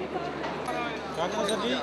Sir ji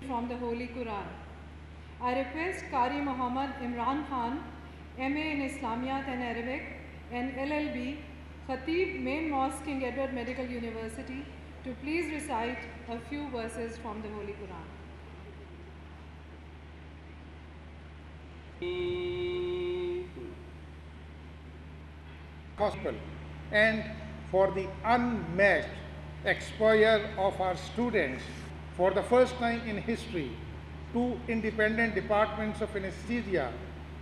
from the Holy Quran. I request Qari Muhammad Imran Khan, MA in Islamiyat and Arabic, and LLB, Khatib, Main Mosque, King Edward Medical University, to please recite a few verses from the Holy Quran. Gospel, and for the unmatched exposure of our students. For the first time in history, 2 independent departments of anesthesia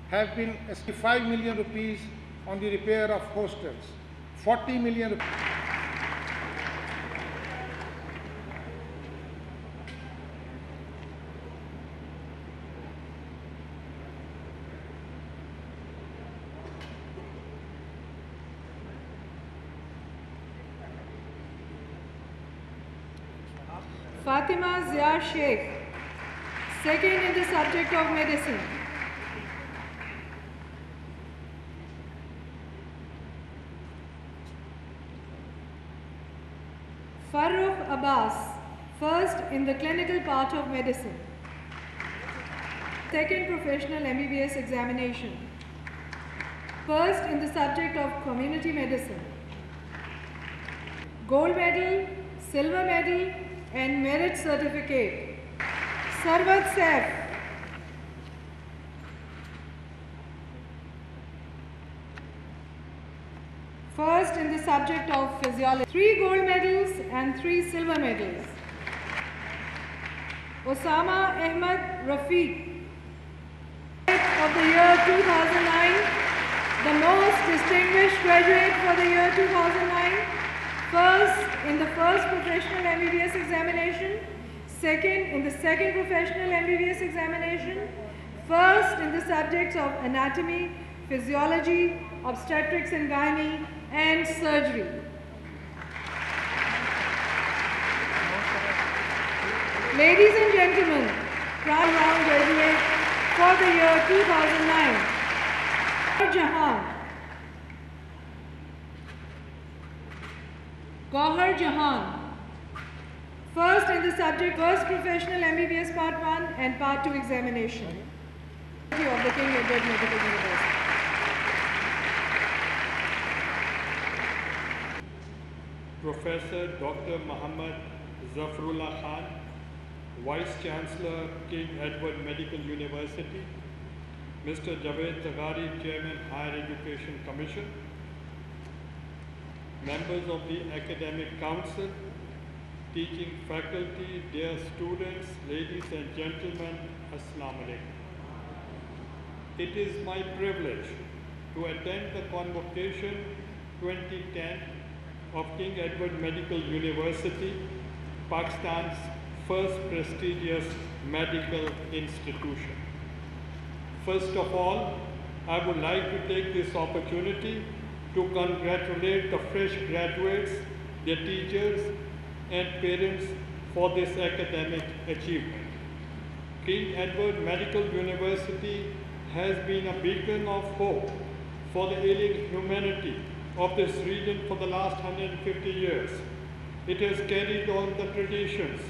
have been 5 million rupees on the repair of hostels, 40 million rupees. Fatima Zia Sheikh, second in the subject of medicine. Farrukh Abbas, first in the clinical part of medicine. Second professional MBBS examination. First in the subject of community medicine. Gold medal, silver medal, and merit certificate. Sarwat Saif. First in the subject of physiology. 3 gold medals and 3 silver medals. Osama Ahmed Rafiq. Of the year 2009, the most distinguished graduate for the year 2009. First in the first professional MBBS examination, second in the second professional MBBS examination, first in the subjects of anatomy, Physiology, Obstetrics and Gynae, and Surgery. Ladies and gentlemen, proud round graduate for the year 2009, Gauhar Jahan. First in the subject, first professional MBBS Part 1 and Part 2 examination of the King Edward Medical University. Professor Dr. Muhammad Zafarullah Khan, Vice Chancellor, King Edward Medical University. Mr. Javed Zaghari, Chairman, Higher Education Commission. Members of the Academic Council, teaching faculty, dear students, ladies and gentlemen, Assalamu alaikum. It is my privilege to attend the convocation 2010 of King Edward Medical University, Pakistan's first prestigious medical institution. First of all, I would like to take this opportunity to congratulate the fresh graduates, their teachers, and parents for this academic achievement. King Edward Medical University has been a beacon of hope for the ailing humanity of this region for the last 150 years. It has carried on the traditions